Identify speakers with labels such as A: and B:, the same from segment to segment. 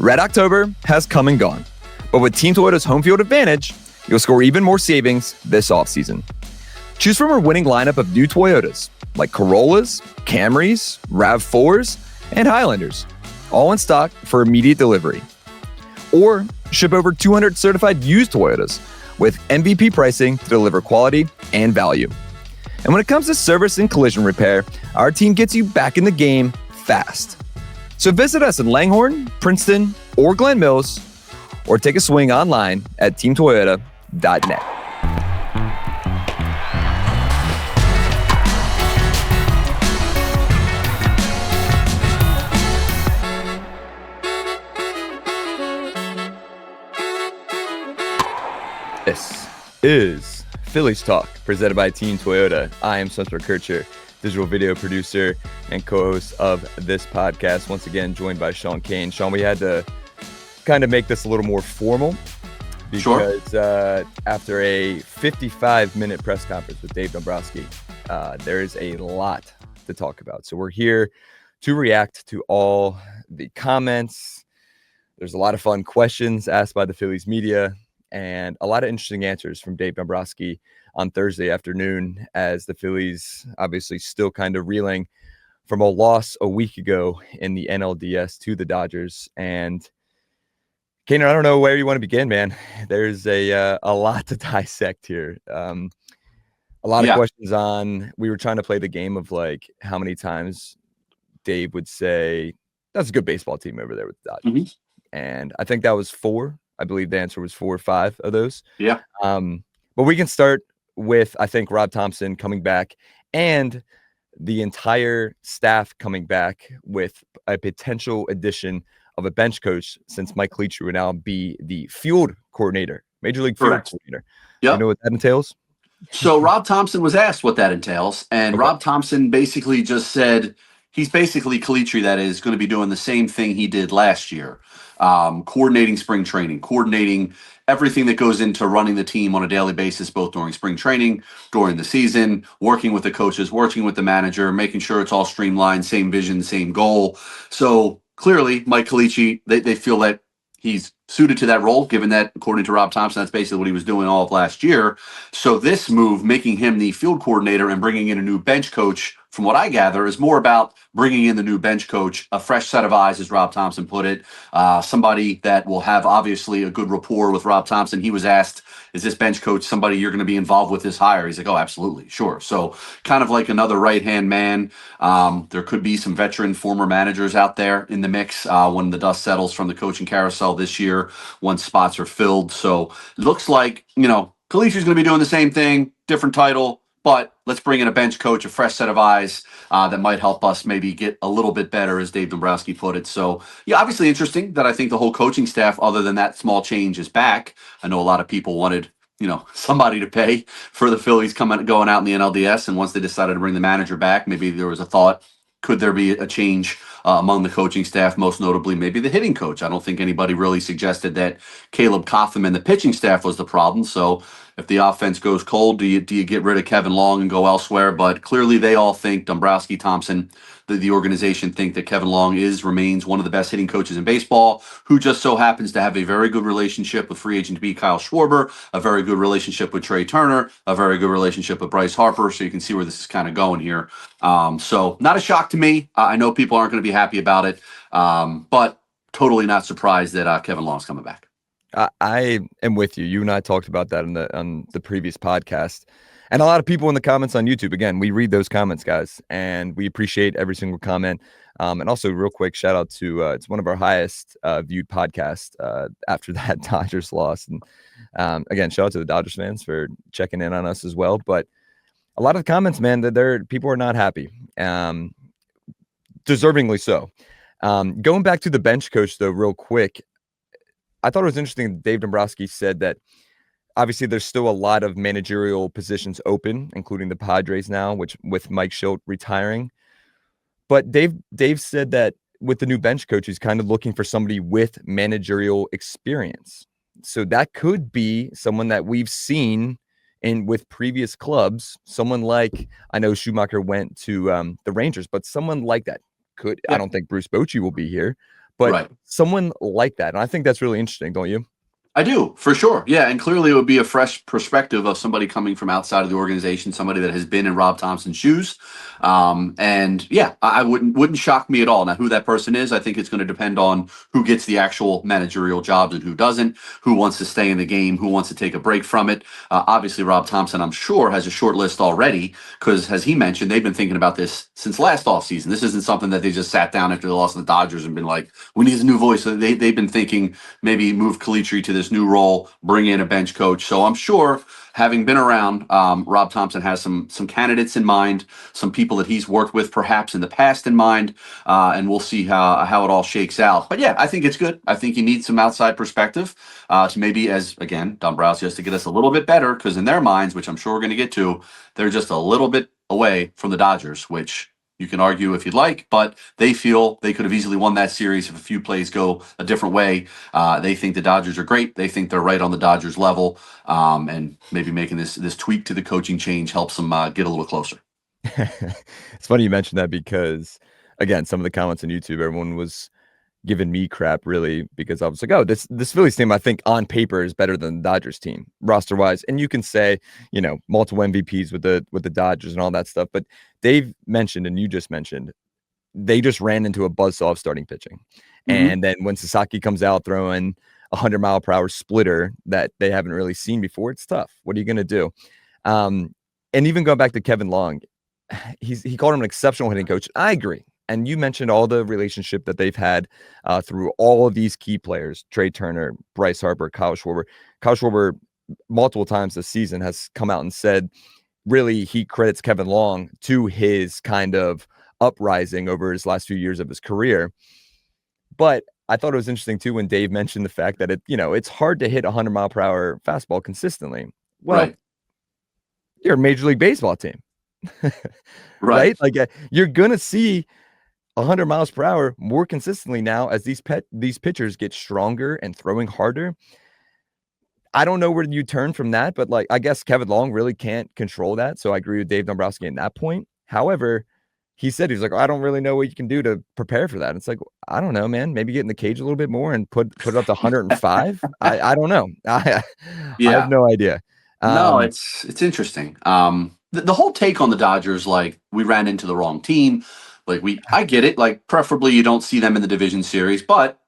A: Red October has come and gone, but with Team Toyota's home field advantage, you'll score even more savings this offseason. Choose from our winning lineup of new Toyotas, like Corollas, Camrys, RAV4s, and Highlanders, all in stock for immediate delivery. Or ship over 200 certified used Toyotas with MVP pricing to deliver quality and value. And when it comes to service and collision repair, our team gets you back in the game fast. So visit us in Langhorne, Princeton, or Glen Mills, or take a swing online at teamtoyota.net. This is Phillies Talk, presented by Team Toyota. I am McKercher, digital video producer and co-host of this podcast. Once again, joined by Sean Kane. Sean, we had to kind of make this a little more formal because after a 55-minute press conference with Dave Dombrowski, there is a lot to talk about. So we're here to react to all the comments. There's a lot of fun questions asked by the Phillies media and a lot of interesting answers from Dave Dombrowski on Thursday afternoon, as the Phillies obviously still kind of reeling from a loss a week ago in the NLDS to the Dodgers. And Kaner, I don't know where you want to begin, man. There's a lot to dissect here. A lot of questions on, we were trying to play the game of like how many times Dave would say, that's a good baseball team over there with the Dodgers. Mm-hmm. And I think that was 4. I believe the answer was 4 or 5 of those. Yeah. But we can start with, I think, Rob Thomson coming back and the entire staff coming back with a potential addition of a bench coach, since Mike Leach would now be the field coordinator, Major League field coordinator. Yeah. You know what that entails?
B: So Rob Thomson was asked what that entails, and Rob Thomson basically just said he's basically Calitri, that is going to be doing the same thing he did last year, coordinating spring training, coordinating everything that goes into running the team on a daily basis, both during spring training, during the season, working with the coaches, working with the manager, making sure it's all streamlined, same vision, same goal. So clearly, Mike Calitri, they feel that he's suited to that role, given that, according to Rob Thomson, that's basically what he was doing all of last year. So this move, making him the field coordinator and bringing in a new bench coach, from what I gather, is more about bringing in the new bench coach, a fresh set of eyes, as Rob Thomson put it, somebody that will have obviously a good rapport with Rob Thomson. He was asked, is this bench coach somebody you're going to be involved with this hire? He's like, oh, absolutely, sure. So kind of like another right-hand man. There could be some veteran former managers out there in the mix when the dust settles from the coaching carousel this year, once spots are filled. So it looks like, Calitri's going to be doing the same thing, different title, but let's bring in a bench coach, a fresh set of eyes that might help us maybe get a little bit better, as Dave Dombrowski put it. So, yeah, obviously interesting that I think the whole coaching staff, other than that small change, is back. I know a lot of people wanted, somebody to pay for the Phillies going out in the NLDS. And once they decided to bring the manager back, maybe there was a thought, could there be a change among the coaching staff, most notably maybe the hitting coach? I don't think anybody really suggested that Caleb Cotham and the pitching staff was the problem. So if the offense goes cold, do you get rid of Kevin Long and go elsewhere? But clearly they all think, Dombrowski, Thomson, the organization, think that Kevin Long remains one of the best hitting coaches in baseball, who just so happens to have a very good relationship with free agent to be Kyle Schwarber, a very good relationship with Trey Turner, a very good relationship with Bryce Harper. So you can see where this is kind of going here. So not a shock to me. I know people aren't going to be happy about it, but totally not surprised that Kevin Long's coming back.
A: I am with you. You and I talked about that on the previous podcast. And a lot of people in the comments on YouTube, again, we read those comments, guys, and we appreciate every single comment. And also, real quick, shout out to it's one of our highest viewed podcasts after that Dodgers loss. And again, shout out to the Dodgers fans for checking in on us as well. But a lot of the comments, man, that people are not happy, deservingly so. Going back to the bench coach, though, real quick, I thought it was interesting. Dave Dombrowski said that obviously there's still a lot of managerial positions open, including the Padres now, which with Mike Schilt retiring. But Dave said that with the new bench coach, he's kind of looking for somebody with managerial experience. So that could be someone that we've seen with previous clubs. Someone like, I know Schumacher went to the Rangers, but someone like that could. Yeah. I don't think Bruce Bochy will be here, but
B: Right.
A: someone like that. And I think that's really interesting, don't you?
B: I do, for sure. Yeah, and clearly it would be a fresh perspective of somebody coming from outside of the organization, somebody that has been in Rob Thompson's shoes. And yeah, I wouldn't shock me at all. Now, who that person is, I think it's going to depend on who gets the actual managerial jobs and who doesn't, who wants to stay in the game, who wants to take a break from it. Obviously, Rob Thompson, I'm sure, has a short list already because, as he mentioned, they've been thinking about this since last offseason. This isn't something that they just sat down after they lost to the Dodgers and been like, we need a new voice. So they've been thinking maybe move Calitri to this new role, bring in a bench coach. So I'm sure, having been around, Rob Thomson has some candidates in mind, some people that he's worked with perhaps in the past in mind, and we'll see how it all shakes out. But yeah, I think it's good. I think you need some outside perspective to maybe, as again, Dombrowski has to get us a little bit better because in their minds, which I'm sure we're going to get to, they're just a little bit away from the Dodgers, which you can argue if you'd like, but they feel they could have easily won that series if a few plays go a different way. They think the Dodgers are great. They think they're right on the Dodgers level, and maybe making this tweak to the coaching change helps them get a little closer.
A: It's funny you mentioned that because, again, some of the comments on YouTube, everyone was giving me crap really because I was like, oh, this Phillies team, I think on paper is better than the Dodgers team roster wise. And you can say, multiple MVPs with the Dodgers and all that stuff. But Dave mentioned, and you just mentioned, they just ran into a buzzsaw of starting pitching.
B: Mm-hmm.
A: And then when Sasaki comes out throwing 100-mile-per-hour splitter that they haven't really seen before, it's tough. What are you going to do? And even going back to Kevin Long, he called him an exceptional hitting coach. I agree. And you mentioned all the relationship that they've had through all of these key players, Trey Turner, Bryce Harper, Kyle Schwarber. Kyle Schwarber, multiple times this season, has come out and said, really, he credits Kevin Long to his kind of uprising over his last few years of his career. But I thought it was interesting, too, when Dave mentioned the fact that it's hard to hit a 100-mile-per-hour fastball consistently. Well,
B: Right.
A: You're a Major League Baseball team.
B: Right.
A: Like you're going to see 100 miles per hour more consistently now as these pitchers get stronger and throwing harder. I don't know where you turn from that, but I guess Kevin Long really can't control that. So I agree with Dave Dombrowski in that point. However, he said, he's like, I don't really know what you can do to prepare for that. It's like, I don't know, man, maybe get in the cage a little bit more and put it up to 105. I don't know. I have no idea.
B: No, it's interesting. The whole take on the Dodgers, like we ran into the wrong team. I get it. Like preferably you don't see them in the division series, but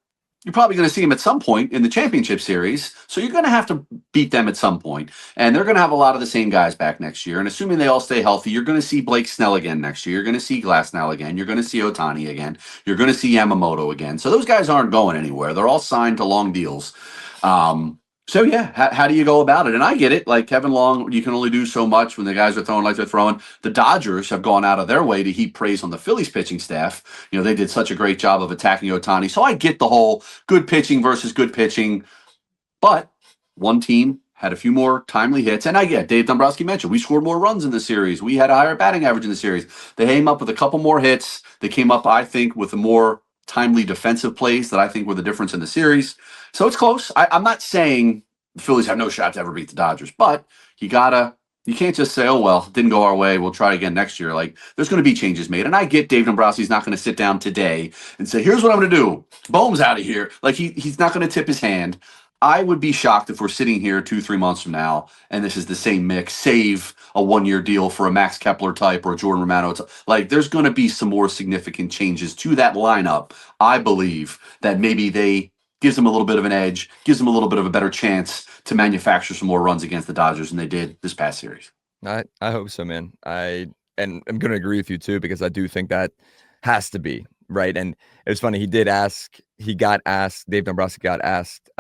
B: you're probably going to see them at some point in the championship series. So you're going to have to beat them at some point. And they're going to have a lot of the same guys back next year. And assuming they all stay healthy, you're going to see Blake Snell again next year. You're going to see Glasnow again. You're going to see Ohtani again. You're going to see Yamamoto again. So those guys aren't going anywhere. They're all signed to long deals. So yeah, how do you go about it? And I get it. Like Kevin Long, you can only do so much when the guys are throwing like they're throwing. The Dodgers have gone out of their way to heap praise on the Phillies pitching staff. They did such a great job of attacking Ohtani. So I get the whole good pitching versus good pitching. But one team had a few more timely hits. And I get, Dave Dombrowski mentioned, we scored more runs in the series. We had a higher batting average in the series. They came up with a couple more hits. They came up, I think, with a more timely defensive plays that I think were the difference in the series. So it's close. I'm not saying the Phillies have no shot to ever beat the Dodgers, but you can't just say, oh, well, it didn't go our way, we'll try again next year. Like, there's going to be changes made. And I get Dave Dombrowski's not going to sit down today and say, here's what I'm going to do. Bohm's out of here. Like, he's not going to tip his hand. I would be shocked if we're sitting here 2-3 months from now and this is the same mix, save a 1-year deal for a Max Kepler type or a Jordan Romano. Like, there's going to be some more significant changes to that lineup. I believe that maybe gives them a little bit of an edge, gives them a little bit of a better chance to manufacture some more runs against the Dodgers than they did this past series.
A: I hope so, man. And I'm going to agree with you too, because I do think that has to be right. And it's funny. Dave Dombrowski got asked,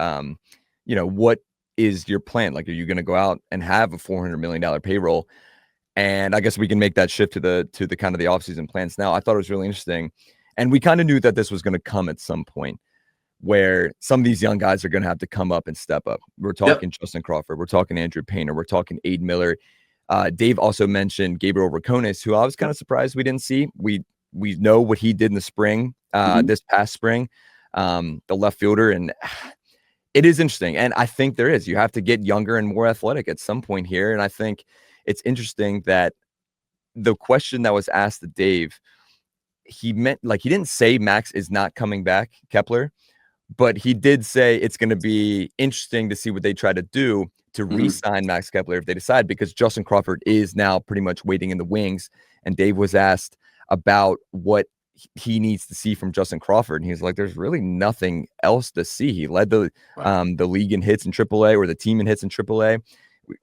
A: what is your plan? Like, are you going to go out and have a $400 million payroll? And I guess we can make that shift to the kind of the offseason plans now. I thought it was really interesting. And we kind of knew that this was going to come at some point, where some of these young guys are going to have to come up and step up. We're talking Justin Crawford. We're talking Andrew Painter. We're talking Aid Miller. Dave also mentioned Gabriel Racones, who I was kind of surprised we didn't see. We know what he did in the spring, this past spring, the left fielder. And it is interesting. And I think you have to get younger and more athletic at some point here. And I think it's interesting that the question that was asked to Dave, he meant, like, he didn't say Max is not coming back, Kepler, but he did say it's going to be interesting to see what they try to do to re-sign Max Kepler if they decide, because Justin Crawford is now pretty much waiting in the wings. And Dave was asked about what he needs to see from Justin Crawford, and he's like, there's really nothing else to see. He led the league in hits in AAA, or the team in hits in AAA.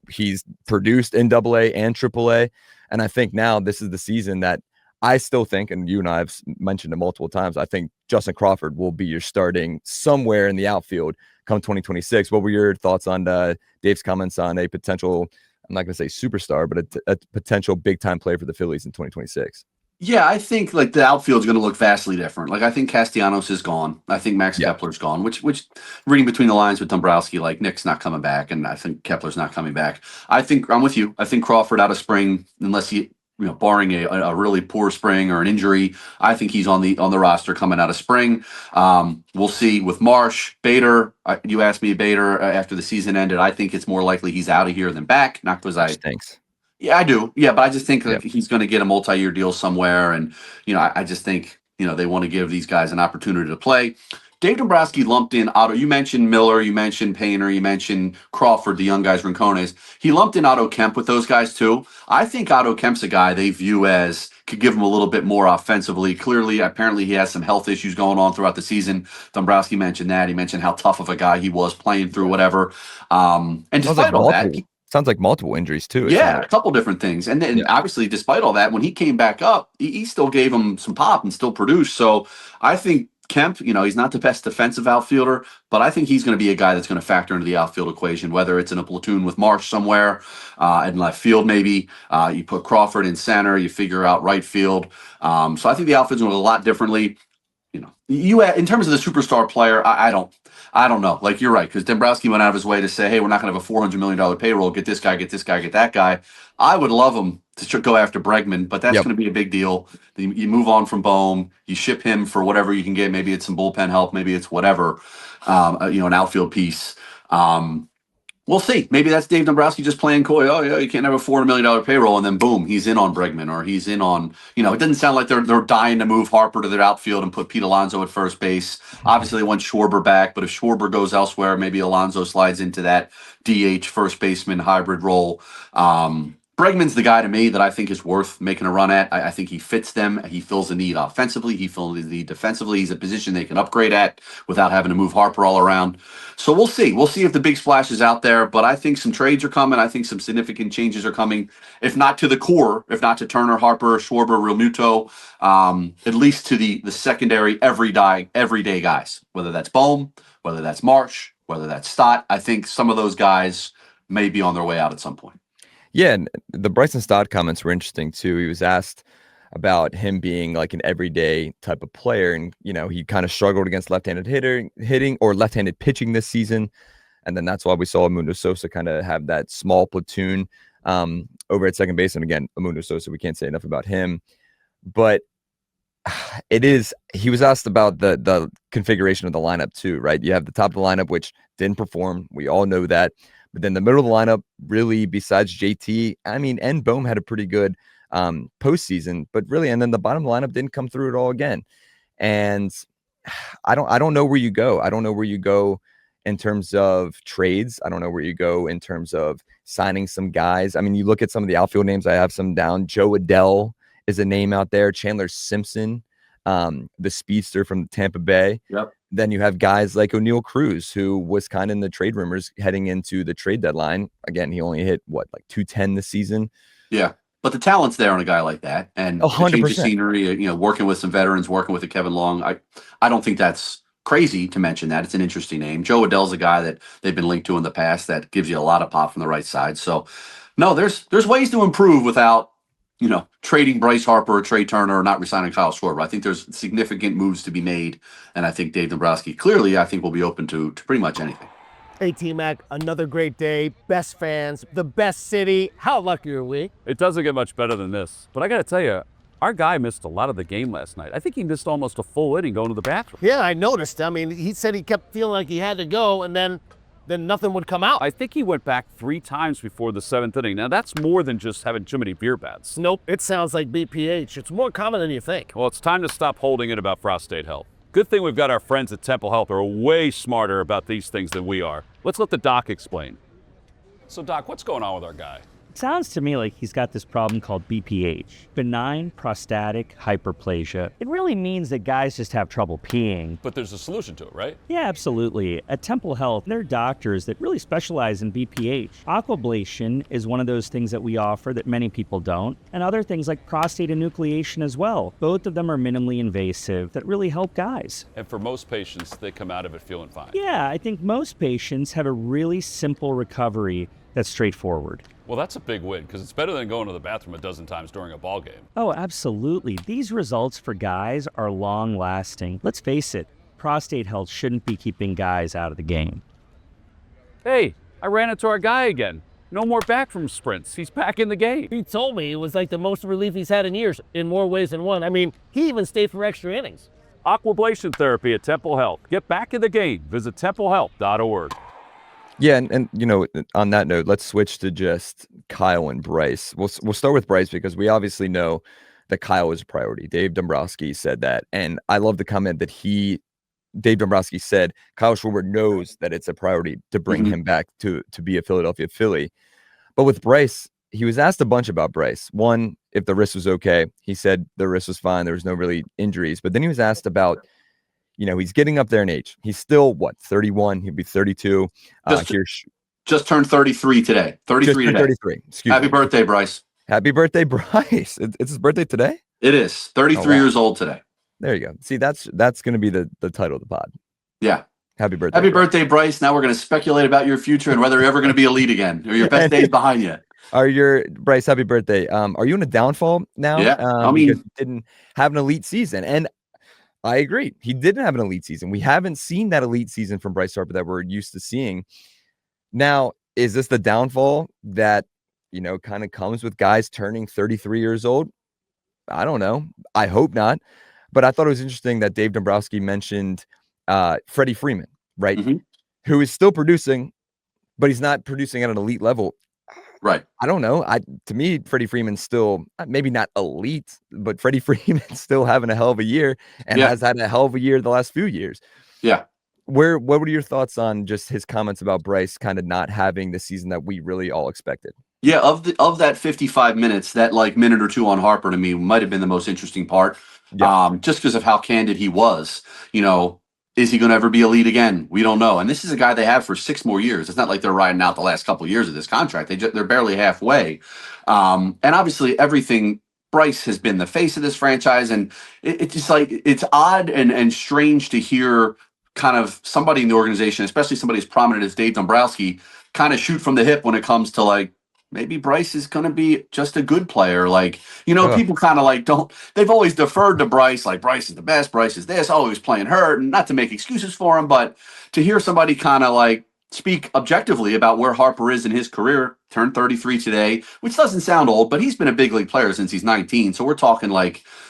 A: He's produced in AA and AAA, and I think now this is the season that I still think, and you and I have mentioned it multiple times, I think Justin Crawford will be your starting somewhere in the outfield come 2026. What were your thoughts on Dave's comments on a potential, I'm not going to say superstar, but a potential big-time player for the Phillies in 2026?
B: Yeah, I think like the outfield's going to look vastly different. Like I think Castellanos is gone. I think Max Kepler's gone. Which reading between the lines with Dombrowski, like Nick's not coming back, and I think Kepler's not coming back. I think I'm with you. I think Crawford out of spring, unless he, barring a really poor spring or an injury, I think he's on the roster coming out of spring. We'll see with Marsh, Bader. You asked me Bader after the season ended. I think it's more likely he's out of here than back. Not because
A: Thanks.
B: Yeah, I do. Yeah, but I just think that he's going to get a multi-year deal somewhere, and I just think they want to give these guys an opportunity to play. Dave Dombrowski lumped in Otto. You mentioned Miller, you mentioned Painter, you mentioned Crawford, the young guys, Rincones. He lumped in Otto Kemp with those guys too. I think Otto Kemp's a guy they view as could give him a little bit more offensively. Clearly, apparently he has some health issues going on throughout the season. Dombrowski mentioned that. He mentioned how tough of a guy he was playing through whatever. And despite all that,
A: sounds like multiple injuries too.
B: Yeah, a couple different things. And then obviously, despite all that, when he came back up, he still gave him some pop and still produced. So I think Kemp, he's not the best defensive outfielder, but I think he's going to be a guy that's going to factor into the outfield equation, whether it's in a platoon with Marsh somewhere in left field, maybe. You put Crawford in center, you figure out right field. So I think the outfield's going to look a lot differently. You in terms of the superstar player, I don't know. Like you're right, because Dombrowski went out of his way to say, "Hey, we're not going to have a $400 million payroll. Get this guy, get this guy, get that guy." I would love him to go after Bregman, but that's going to be a big deal. You move on from Bohm, you ship him for whatever you can get. Maybe it's some bullpen help, maybe it's whatever, an outfield piece. We'll see. Maybe that's Dave Dombrowski just playing coy. Oh, yeah, you can't have a $400 million payroll, and then boom, he's in on Bregman, or he's in on, it doesn't sound like they're dying to move Harper to their outfield and put Pete Alonso at first base. Obviously, they want Schwarber back, but if Schwarber goes elsewhere, maybe Alonso slides into that DH first baseman hybrid role. Bregman's the guy to me that I think is worth making a run at. I think he fits them. He fills the need offensively. He fills the need defensively. He's a position they can upgrade at without having to move Harper all around. So we'll see. We'll see if the big splash is out there. But I think some trades are coming. I think some significant changes are coming, if not to the core, if not to Turner, Harper, Schwarber, Realmuto, at least to the secondary everyday guys, whether that's Bohm, whether that's Marsh, whether that's Stott. I think some of those guys may be on their way out at some point.
A: Yeah, and the Bryson Stott comments were interesting too. He was asked about him being like an everyday type of player, and he kind of struggled against left-handed hitting or left-handed pitching this season, and then that's why we saw Mundo Sosa kind of have that small platoon over at second base. And again, Mundo Sosa, we can't say enough about him, but he was asked about the configuration of the lineup too, right? You have the top of the lineup, which didn't perform. We all know that. But then the middle of the lineup, really, besides JT, and Bohm had a pretty good postseason, but really, and then the bottom of the lineup didn't come through at all again. And I don't know where you go. I don't know where you go in terms of trades. I don't know where you go in terms of signing some guys. You look at some of the outfield names. I have some down. Joe Adell is a name out there. Chandler Simpson, the speedster from Tampa Bay.
B: Yep.
A: Then you have guys like O'Neal Cruz, who was kind of in the trade rumors heading into the trade deadline. Again, he only hit like 210 this season.
B: Yeah, but the talent's there on a guy like that, and
A: 100%.
B: Change of scenery. Working with some veterans, working with a Kevin Long. I don't think that's crazy to mention that. It's an interesting name. Joe Adell's a guy that they've been linked to in the past that gives you a lot of pop from the right side. So, no, there's ways to improve without trading Bryce Harper or Trey Turner or not resigning Kyle Schwarber. I think there's significant moves to be made, and I think Dave Dombrowski clearly, I think, will be open to pretty much anything.
C: Hey, T-Mac, another great day, best fans, the best city. How lucky are we?
D: It doesn't get much better than this. But I got to tell you, our guy missed a lot of the game last night. I think he missed almost a full inning going to the bathroom.
C: Yeah, I noticed. He said he kept feeling like he had to go, and then then nothing would come out.
D: I think he went back 3 times before the 7th inning. Now, that's more than just having too many beer bats.
C: Nope, it sounds like BPH. It's more common than you think.
D: Well, it's time to stop holding it about prostate health. Good thing we've got our friends at Temple Health who are way smarter about these things than we are. Let's let the doc explain. So, Doc, what's going on with our guy?
E: Sounds to me like he's got this problem called BPH, benign prostatic hyperplasia. It really means that guys just have trouble peeing.
D: But there's a solution to it, right?
E: Yeah, absolutely. At Temple Health, there are doctors that really specialize in BPH. Aquablation is one of those things that we offer that many people don't, and other things like prostate enucleation as well. Both of them are minimally invasive that really help guys.
D: And for most patients, they come out of it feeling fine.
E: Yeah, I think most patients have a really simple recovery that's straightforward.
D: Well, that's a big win, because it's better than going to the bathroom a dozen times during a ball game.
E: Oh, absolutely. These results for guys are long-lasting. Let's face it, prostate health shouldn't be keeping guys out of the game.
D: Hey, I ran into our guy again. No more back from sprints. He's back in the game.
C: He told me it was like the most relief he's had in years, in more ways than one. I mean, he even stayed for extra innings.
D: Aquablation therapy at Temple Health. Get back in the game. Visit templehealth.org.
A: Yeah, and on that note, let's switch to just Kyle and Bryce. We'll start with Bryce because we obviously know that Kyle is a priority. Dave Dombrowski said that, and I love the comment that Dave Dombrowski said Kyle Schwarber knows that it's a priority to bring him back to be a Philadelphia Philly. But with Bryce, he was asked a bunch about Bryce. One, if the wrist was okay. He said the wrist was fine. There was no really injuries. But then he was asked about, he's getting up there in age. He's still, 31? He'll be 32.
B: Just turned 33 today. 33 today.
A: 33.
B: Happy birthday, Bryce.
A: Happy birthday, Bryce. It's his birthday today?
B: It is. 33 years old today.
A: There you go. See, that's going to be the title of the pod.
B: Yeah.
A: Happy birthday.
B: Happy birthday, Bryce. Now we're going to speculate about your future and whether you're ever going to be elite again or your best days behind you.
A: Bryce, happy birthday. Are you in a downfall now?
B: Yeah.
A: Because you didn't have an elite season. And I agree. He didn't have an elite season. We haven't seen that elite season from Bryce Harper that we're used to seeing. Now, is this the downfall that, kind of comes with guys turning 33 years old? I don't know. I hope not. But I thought it was interesting that Dave Dombrowski mentioned Freddie Freeman, right? Who is still producing, but he's not producing at an elite level.
B: Right.
A: I don't know. To me, Freddie Freeman's still maybe not elite, but Freddie Freeman's still having a hell of a year and has had a hell of a year the last few years.
B: Yeah.
A: What were your thoughts on just his comments about Bryce kind of not having the season that we really all expected?
B: Yeah, of that 55 minutes, that minute or two on Harper to me might have been the most interesting part. Yeah. Just because of how candid he was. Is he going to ever be elite again? We don't know. And this is a guy they have for 6 more years. It's not like they're riding out the last couple of years of this contract. They're barely halfway. And obviously everything, Bryce has been the face of this franchise. And it's just it's odd and strange to hear kind of somebody in the organization, especially somebody as prominent as Dave Dombrowski, kind of shoot from the hip when it comes to maybe Bryce is going to be just a good player. People kind of they've always deferred to Bryce. Bryce is the best. Bryce is this. Oh, he was playing hurt. And not to make excuses for him, but to hear somebody kind of speak objectively about where Harper is in his career, turned 33 today, which doesn't sound old, but he's been a big league player since he's 19. So we're talking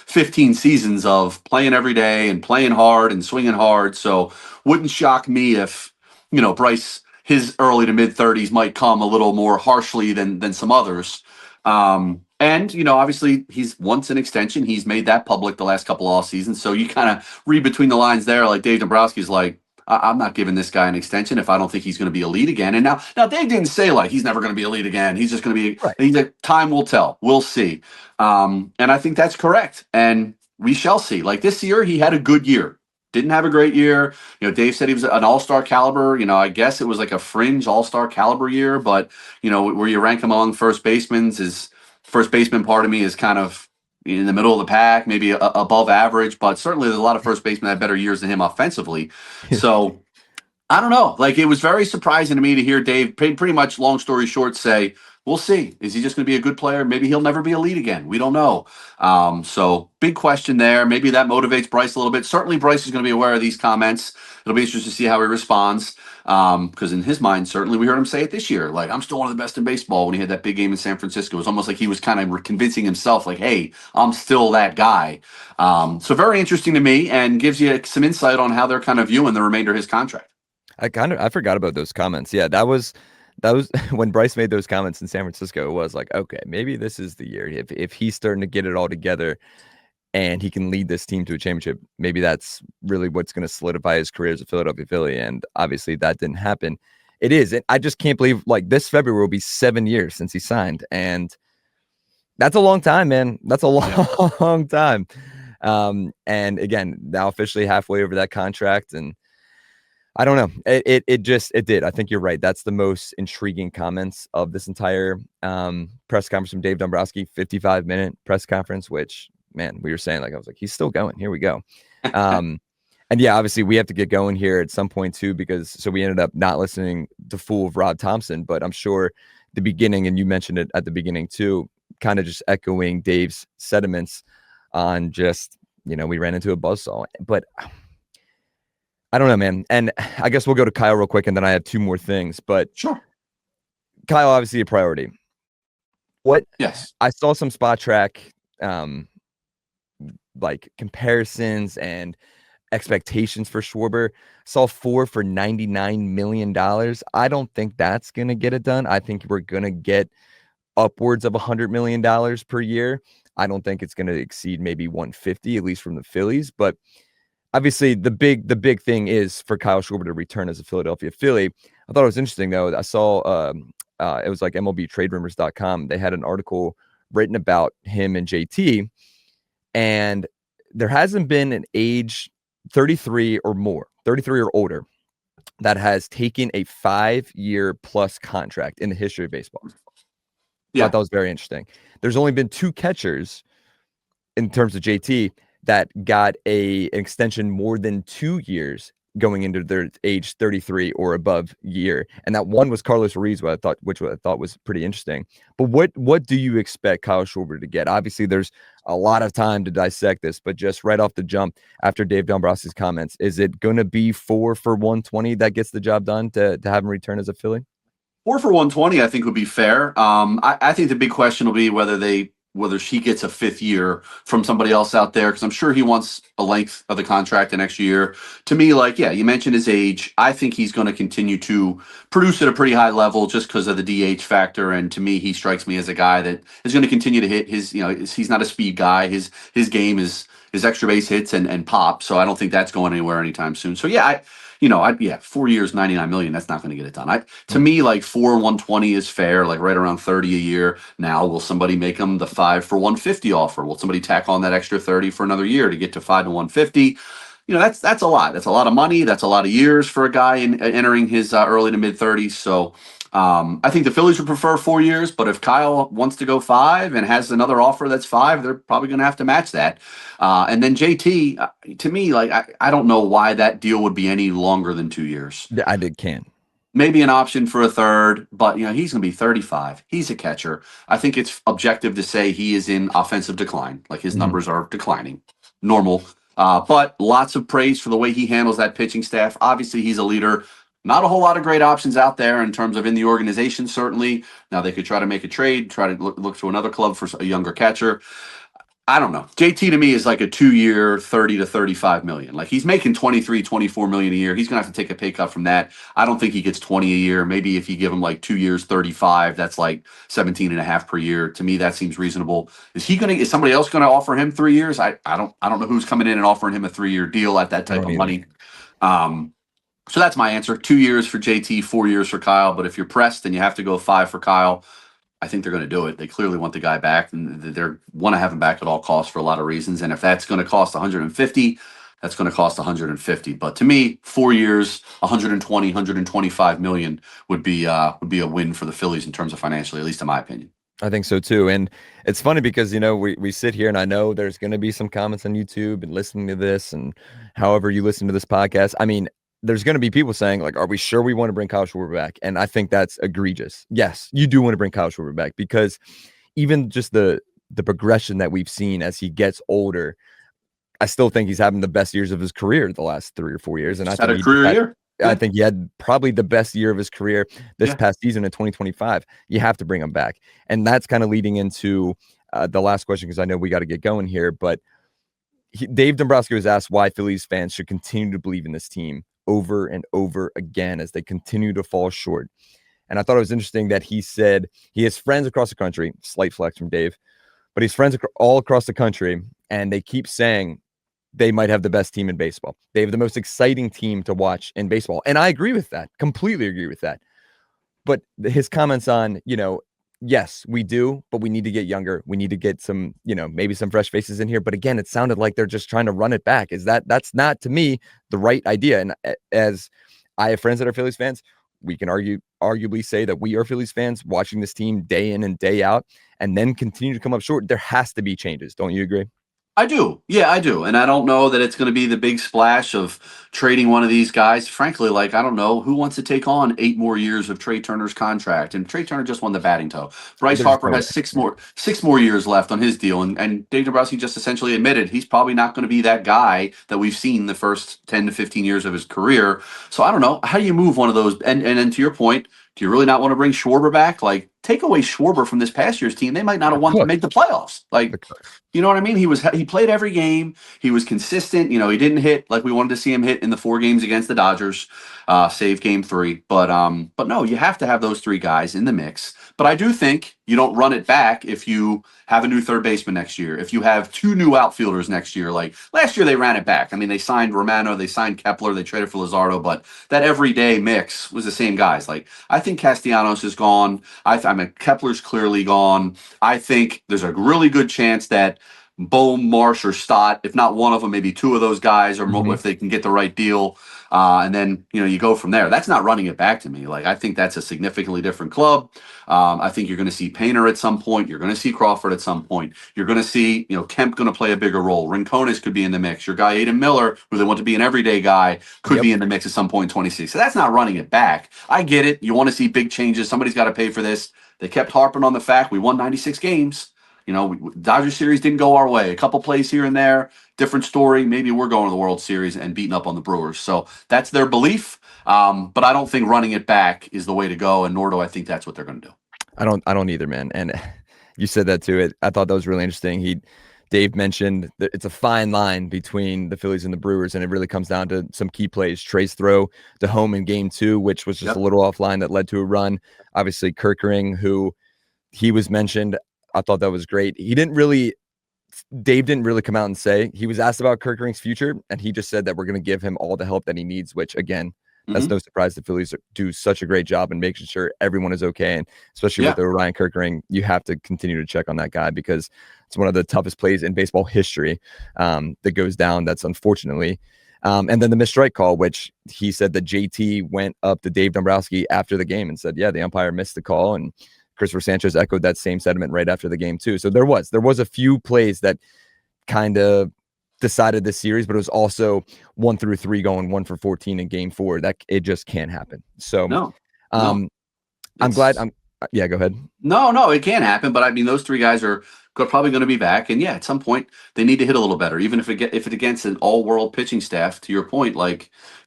B: 15 seasons of playing every day and playing hard and swinging hard. So wouldn't shock me if, Bryce, his early to mid 30s might come a little more harshly than some others. And, obviously he's wants an extension. He's made that public the last couple off seasons. So you kind of read between the lines there. Dave Dombrowski's I'm not giving this guy an extension if I don't think he's going to be elite again. And now Dave didn't say he's never going to be elite again. He's just going to be, right. He's time will tell. We'll see. And I think that's correct. And we shall see. This year, he had a good year. Didn't have a great year. Dave said he was an all-star caliber. I guess it was a fringe all-star caliber year, but where you rank among first basemen, his first baseman part of me is kind of in the middle of the pack, maybe above average, but certainly there's a lot of first basemen that have better years than him offensively. So I don't know. It was very surprising to me to hear Dave pretty much, long story short, say, we'll see. Is he just going to be a good player? Maybe he'll never be elite again. We don't know. So big question there. Maybe that motivates Bryce a little bit. Certainly Bryce is going to be aware of these comments. It'll be interesting to see how he responds. Because in his mind, certainly we heard him say it this year. I'm still one of the best in baseball when he had that big game in San Francisco. It was almost like he was kind of convincing himself hey, I'm still that guy. So very interesting to me and gives you some insight on how they're kind of viewing the remainder of his contract.
A: I forgot about those comments. Yeah, that was when Bryce made those comments in San Francisco. It was like, okay, maybe this is the year. If he's starting to get it all together and he can lead this team to a championship, maybe that's really what's going to solidify his career as a Philadelphia Philly. And obviously that didn't happen. It is. And I just can't believe, like, this February will be 7 years since he signed. And that's a long time, man. That's a long time. And again, now officially halfway over that contract. And I don't know. It did. I think you're right. That's the most intriguing comments of this entire press conference from Dave Dombrowski, 55-minute press conference, which, man, we were saying, like, I was like, he's still going. Here we go. And yeah, obviously we have to get going here at some point too, because so we ended up not listening to full of Rob Thomson, but I'm sure the beginning, and you mentioned it at the beginning too, kind of just echoing Dave's sentiments on just, we ran into a buzzsaw. But I don't know, man. And I guess we'll go to Kyle real quick, and then I have two more things. But
B: sure,
A: Kyle, obviously a priority.
B: Yes.
A: I saw some spot track like comparisons and expectations for Schwarber. Saw 4 for $99 million. I don't think that's going to get it done. I think we're going to get upwards of $100 million per year. I don't think it's going to exceed maybe 150, at least from the Phillies. But obviously the big thing is for Kyle Schwarber to return as a Philadelphia Philly. I thought it was interesting though. I saw it was like MLBTradeRumors.com. They had an article written about him and JT, and there hasn't been an age 33 or older that has taken a 5-year plus contract in the history of baseball. Yeah, I thought that was very interesting. There's only been 2 catchers in terms of JT that got an extension more than 2 years going into their age 33 or above year, and that one was Carlos Ruiz, which I thought was pretty interesting. But what do you expect Kyle Schwarber to get? Obviously, there's a lot of time to dissect this, but just right off the jump, after Dave Dombrowski's comments, is it going to be 4 for 120 that gets the job done to have him return as a Philly?
B: 4 for 120, I think, would be fair. I think the big question will be whether she gets a 5th year from somebody else out there, because I'm sure he wants a length of the contract the next year. To me, you mentioned his age. I think he's going to continue to produce at a pretty high level just because of the DH factor. And to me, he strikes me as a guy that is going to continue to hit his, he's not a speed guy. His game is extra base hits and pop. So I don't think that's going anywhere anytime soon. So yeah, 4 years, $99 million, that's not going to get it done. To me, 4 120 is fair, right around 30 a year. Now, will somebody make him the 5 for 150 offer? Will somebody tack on that extra 30 for another year to get to 5 to 150? That's a lot. That's a lot of money. That's a lot of years for a guy entering his early to mid 30s. So I think the Phillies would prefer 4 years, but if Kyle wants to go 5 and has another offer that's 5, they're probably going to have to match that. And then JT, to me, I don't know why that deal would be any longer than 2 years.
A: I can.
B: Maybe an option for a third, but he's going to be 35. He's a catcher. I think it's objective to say he is in offensive decline. His numbers are declining. Normal. But lots of praise for the way he handles that pitching staff. Obviously, he's a leader. Not a whole lot of great options out there in terms of in the organization, certainly. Now, they could try to make a trade, try to look to another club for a younger catcher. I don't know. JT to me is like a 2-year, 30 to 35 million. He's making 23, 24 million a year. He's going to have to take a pay cut from that. I don't think he gets 20 a year. Maybe if you give him 2 years, 35, that's 17 and a half per year. To me, that seems reasonable. Is somebody else going to offer him 3 years? I don't know who's coming in and offering him a 3-year deal at that type of money. So that's my answer. 2 years for JT, 4 years for Kyle. But if you're pressed and you have to go 5 for Kyle, I think they're going to do it. They clearly want the guy back, and they want to have him back at all costs for a lot of reasons. And if that's going to cost 150, that's going to cost 150. But to me, 4 years, 120, 125 million would be a win for the Phillies in terms of financially, at least in my opinion.
A: I think so too. And it's funny because, we sit here and I know there's going to be some comments on YouTube and listening to this and however you listen to this podcast. I mean, there's going to be people saying, are we sure we want to bring Kyle Schwarber back? And I think that's egregious. Yes, you do want to bring Kyle Schwarber back because even just the progression that we've seen as he gets older, I still think he's having the best years of his career the last 3 or 4 years. And I think he had probably the best year of his career this past season in 2025. You have to bring him back. And that's kind of leading into the last question, because I know we got to get going here. But Dave Dombrowski was asked why Phillies fans should continue to believe in this team over and over again as they continue to fall short. And I thought it was interesting that he said he has friends across the country, slight flex from Dave, but he's friends all across the country, and they keep saying they might have the best team in baseball. They have the most exciting team to watch in baseball. And I agree with that, completely agree with that. But his comments on, yes, we do, but we need to get younger. We need to get some, maybe some fresh faces in here. But again, it sounded like they're just trying to run it back. That's not, to me, the right idea. And as I have friends that are Phillies fans, we can arguably say that we are Phillies fans watching this team day in and day out and then continue to come up short. There has to be changes. Don't you agree?
B: I do. Yeah, I do. And I don't know that it's going to be the big splash of trading one of these guys. Frankly, I don't know who wants to take on 8 more years of Trey Turner's contract. And Trey Turner just won the batting title. Bryce Harper has 6 more years left on his deal. And Dave Dombrowski just essentially admitted he's probably not going to be that guy that we've seen the first 10 to 15 years of his career. So I don't know. How do you move one of those? And then to your point, do you really not want to bring Schwarber back? Take away Schwarber from this past year's team, they might not have won to make the playoffs. You know what I mean? He played every game. He was consistent. He didn't hit like we wanted to see him hit in the 4 games against the Dodgers, save game 3. But no, you have to have those 3 guys in the mix. But I do think you don't run it back if you have a new third baseman next year. If you have 2 new outfielders next year, like last year they ran it back. I mean, they signed Romano, they signed Kepler, they traded for Luzardo, but that everyday mix was the same guys. I think Castellanos is gone. Kepler's clearly gone. I think there's a really good chance that Bohm, Marsh, or Stott, if not one of them, maybe 2 of those guys, or more, if they can get the right deal. And then, you go from there. That's not running it back to me. I think that's a significantly different club. I think you're going to see Painter at some point. You're going to see Crawford at some point. You're going to see, Kemp going to play a bigger role. Rincones could be in the mix. Your guy, Aiden Miller, who they want to be an everyday guy, could be in the mix at some point in 26. So that's not running it back. I get it. You want to see big changes. Somebody's got to pay for this. They kept harping on the fact we won 96 games. Dodger series didn't go our way. A couple plays here and there, different story. Maybe we're going to the World Series and beating up on the Brewers. So that's their belief. But I don't think running it back is the way to go, and nor do I think that's what they're going to do.
A: I don't either, man. And you said that too. I thought that was really interesting. Dave mentioned that it's a fine line between the Phillies and the Brewers, and it really comes down to some key plays. Trey's throw to home in game 2, which was just a little offline that led to a run. Obviously, Kerkering, who he was mentioned, I thought that was great. Dave didn't really come out and say. He was asked about Kerkering's future, and he just said that we're going to give him all the help that he needs, which, again, that's no surprise. The Phillies do such a great job in making sure everyone is okay. And especially with Ryan Kerkering, you have to continue to check on that guy because it's one of the toughest plays in baseball history that goes down. That's unfortunately. And then the missed strike call, which he said that JT went up to Dave Dombrowski after the game and said, the umpire missed the call. And Christopher Sanchez echoed that same sentiment right after the game too. So there was a few plays that kind of decided this series, but it was also 1 through 3 going 1 for 14 in game 4. That it just can't happen. So I'm glad. Go ahead.
B: No, it can happen. But I mean, those 3 guys are probably going to be back, and at some point they need to hit a little better, even if it against an all-world pitching staff. To your point,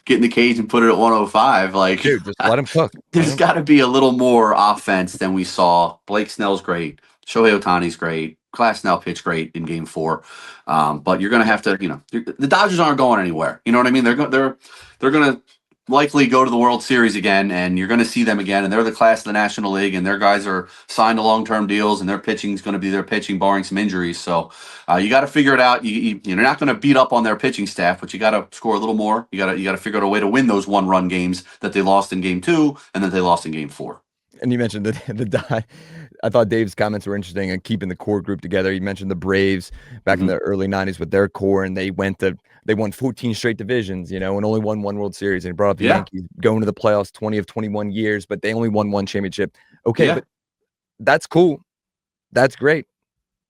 B: get in the cage and put it at 105.
A: Dude, just let him cook.
B: There's got to be a little more offense than we saw. Blake Snell's great. Shohei Ohtani's great. Class Snell pitched great in game 4. But you're going to have to, the Dodgers aren't going anywhere. You know what I mean? They're going to likely go to the World Series again, and you're going to see them again, and they're the class of the National League, and their guys are signed to long-term deals, and their pitching is going to be their pitching, barring some injuries. So you got to figure it out. You're not going to beat up on their pitching staff, but you got to score a little more. You got to figure out a way to win those 1-run games that they lost in game 2 and that they lost in game 4.
A: And you mentioned the I thought Dave's comments were interesting and keeping the core group together. He mentioned the Braves back in the early 90s with their core, and they won 14 straight divisions, and only won 1 World Series. And he brought up the Yankees going to the playoffs 20 of 21 years, but they only won 1 championship. Okay, but that's cool. That's great.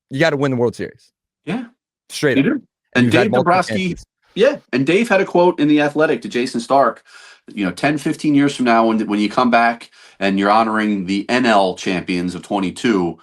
A: You got to win the World Series.
B: Yeah.
A: Straight up.
B: And Dave Dombrowski, and Dave had a quote in The Athletic to Jason Stark, 10, 15 years from now, when you come back and you're honoring the NL champions of 22,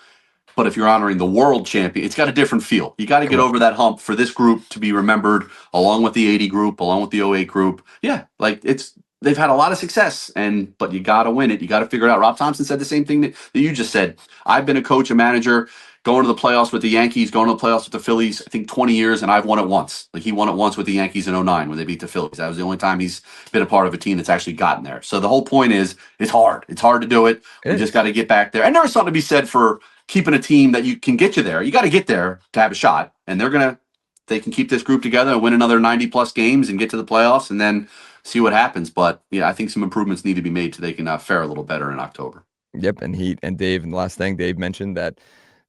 B: but if you're honoring the world champion, it's got a different feel. You got to get over that hump for this group to be remembered, along with the 80 group, along with the 08 group. They've had a lot of success, but you got to win it. You got to figure it out. Rob Thomson said the same thing that you just said. I've been a coach, a manager. going to the playoffs with the Yankees, going to the playoffs with the Phillies, I think 20 years, and I've won it once. Like, he won it once with the Yankees in 09 when they beat the Phillies. That was the only time he's been a part of a team that's actually gotten there. So the whole point is, it's hard. It's hard to do it. We just got to get back there. And there's something to be said for keeping a team that you can get you there. You got to get there to have a shot. And they can keep this group together and win another 90-plus games and get to the playoffs and then see what happens. But, yeah, I think some improvements need to be made so they can fare a little better in October.
A: Yep, and Dave, and the last thing, Dave mentioned that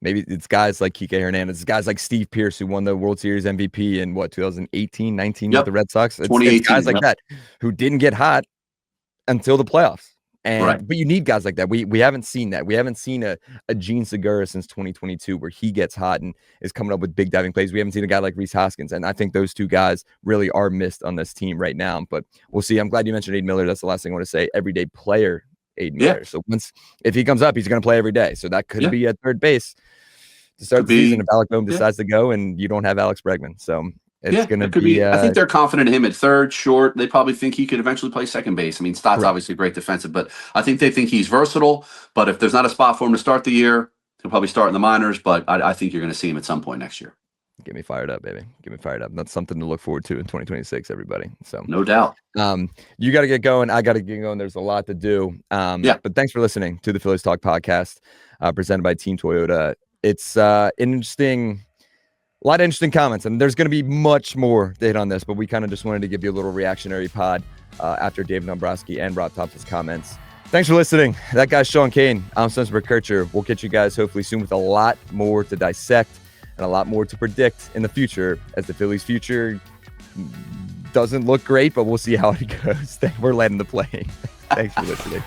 A: maybe it's guys like Kike Hernandez, it's guys like Steve Pearce, who won the World Series MVP in 2018, 19 with the Red Sox. It's guys like that who didn't get hot until the playoffs. But you need guys like that. We haven't seen that. We haven't seen a Gene Segura since 2022 where he gets hot and is coming up with big diving plays. We haven't seen a guy like Rhys Hoskins, and I think those two guys really are missed on this team right now. But we'll see. I'm glad you mentioned Aiden Miller. That's the last thing I want to say. Everyday player, Aiden Miller. So if he comes up, he's going to play every day. So that could be at third base to start the season if Alec Boehm decides to go and you don't have Alex Bregman. So it's going to be.
B: I think they're confident in him at third, short. They probably think he could eventually play second base. I mean, Stott's obviously great defensive, but I think they think he's versatile. But if there's not a spot for him to start the year, he'll probably start in the minors. But I think you're going to see him at some point next year.
A: Get me fired up, baby. Get me fired up. That's something to look forward to in 2026, everybody. So
B: no doubt.
A: You got to get going. I got to get going. There's a lot to do. But thanks for listening to the Phillies Talk podcast, presented by Team Toyota. It's a lot of interesting comments, and there's going to be much more to hit on this, but we kind of just wanted to give you a little reactionary pod after David Dombrowski and Rob Thomson's comments. Thanks for listening. That guy's Sean Kane. I'm Spencer McKercher. We'll catch you guys hopefully soon with a lot more to dissect and a lot more to predict in the future, as the Phillies' future doesn't look great, but we'll see how it goes. We're letting the plane. Thanks for listening.